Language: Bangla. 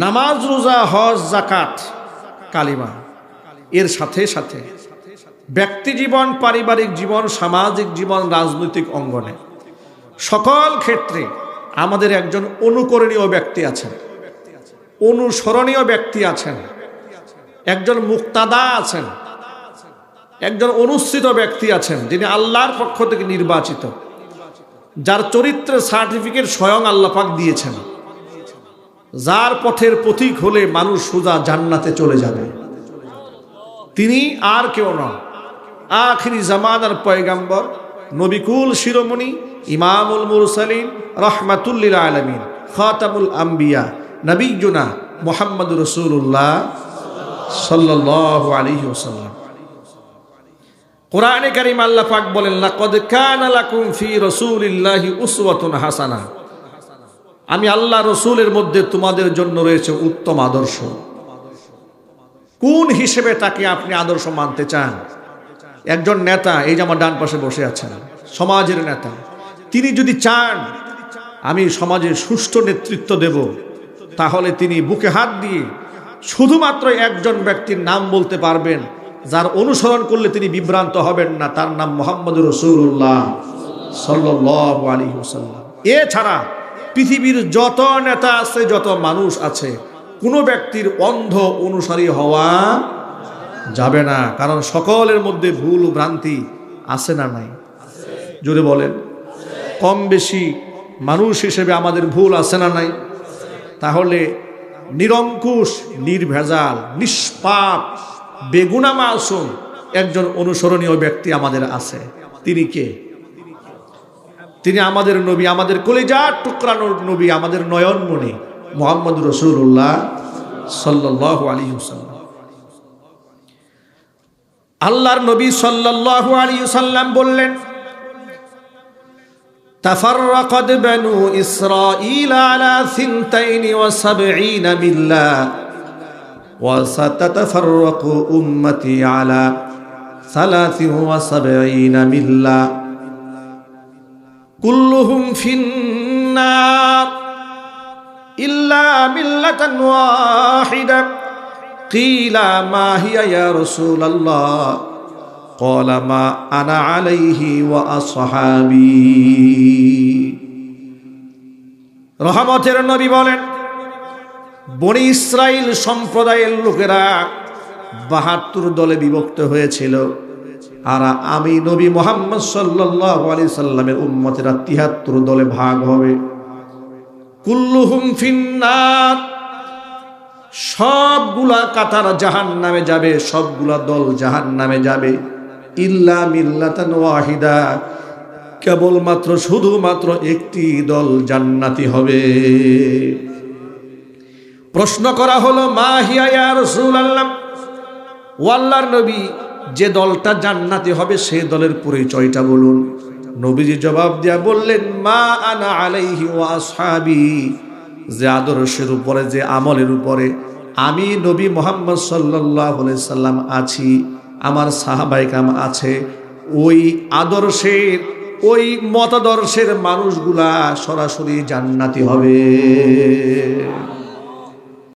নামাজ, রোজা, হজ, যাকাত, কালিমা, এর সাথে সাথে ব্যক্তি জীবন, পারিবারিক জীবন, সামাজিক জীবন, রাজনৈতিক অঙ্গনে সকল ক্ষেত্রে আমাদের একজন অনুকরণীয় ব্যক্তি আছেন, অনুসরণীয় ব্যক্তি আছেন, একজন মুক্তাদা আছেন, একজন অনুসৃত ব্যক্তি আছেন, যিনি আল্লাহর পক্ষ থেকে নির্বাচিত, যার চরিত্রের সার্টিফিকেট স্বয়ং আল্লাহ পাক দিয়েছেন, যার পথের পথিক হলে মানুষ সোজা জান্নাতে চলে যাবে। তিনি আর কেউ নন, আখিরি জামানার পয়গাম্বর, নবিকুল শিরোমণি, ইমামুল মুরসালিন, রাহমাতুল লিল আলামিন, খাতামুল আম্বিয়া, নবিয়ুনা মুহাম্মদুর রাসূলুল্লাহ সাল্লাল্লাহু আলাইহি ওয়াসাল্লাম। কোরআনে কারীম আল্লাহ পাক বলেন, লাকাদ কানা লাকুম ফি রাসূলিল্লাহি উসওয়াতুন হাসানা, আমি আল্লাহ রসুলের মধ্যে তোমাদের জন্য রয়েছে উত্তম আদর্শ। কোন হিসেবে তাকে আপনি আদর্শ মানতে চান? একজন নেতা, এই যে আমার ডান পাশে বসে আছেন, সমাজের নেতা, তিনি যদি চান আমি সমাজে সুষ্ঠু নেতৃত্ব দেব, তাহলে তিনি বুকে হাত দিয়ে শুধুমাত্র একজন ব্যক্তির নাম বলতে পারবেন, যার অনুসরণ করলে তিনি বিভ্রান্ত হবেন না, তার নাম মুহাম্মদুর রাসূলুল্লাহ সাল্লাল্লাহু আলাইহি ওয়াসাল্লাম। এছাড়া পৃথিবীর যত নেতা আছে, যত মানুষ আছে, কোনো ব্যক্তির অন্ধ অনুসারী হওয়া যাবে না, কারণ সকলের মধ্যে ভুল ভ্রান্তি আছে না নাই? জোরে বলেন। কম বেশি মানুষ হিসেবে আমাদের ভুল আছে না নাই? তাহলে নিরঙ্কুশ, নির্ভেজাল, নিষ্পাপ, বেগুনা মাসুম একজন অনুসরণীয় ব্যক্তি আমাদের আছে। তিনি কে? তিনি আমাদের নবী, আমাদের কলিজার টুকরানোর নবী, আমাদের নয়নমণি মুহাম্মদুর রাসূলুল্লাহ সাল্লাল্লাহু আলাইহি ওয়াসাল্লাম। আল্লাহর নবী সাল্লাল্লাহু আলাইহি ওয়াসাল্লাম বললেন, তাফাররাকাত বানু ইসরাঈল আলা 72 মিল্লাহ ওয়া সাতাতাফাররাকু উম্মতি আলা 73 মিল্লাহ কুল্লুহুম ফিন্নার ইল্লা মিল্লাতান ওয়াহিদা কিলা মা হিয়া ইয়া রাসূলুল্লাহ ক্বালা মা আনা আলাইহি ওয়া আসহাবি। রহমতের নবী বলেন, বনি ইসরাইল সম্প্রদায়ের লোকেরা 72 দলে বিভক্ত হয়েছিল, আর আমি নবী মুহাম্মদ সাল্লাল্লাহু আলাইহি সাল্লামের উম্মতেরা 73 দলে ভাগ হবে। কুল্লুহুম ফিন্নার, সবগুলা কাতার জাহান্নামে যাবে, সবগুলা দল জাহান্নামে যাবে। ইল্লা মিল্লাতান ওয়াহিদা, কেবলমাত্র শুধুমাত্র একটি দল জান্নাতি হবে। প্রশ্ন করা হলো, মা হিয়া ইয়া রাসূলুল্লাহ, ও আল্লাহর নবী, যে দলটা জান্নাতি হবে সে দলের পরিচয়টা বলুন। নবীজি জবাব দিয়া বললেন, মা আনা আলাইহি ওয়া আসহাবি, যে আদর্শের উপরে, যে আমলের উপরে আমি নবী মুহাম্মদ সাল্লাল্লাহু আলাইহি সাল্লাম আছি, আমার সাহাবায়ে কেরাম আছে, ওই আদর্শের, ওই মতাদর্শের মানুষগুলা সরাসরি জান্নাতি হবে।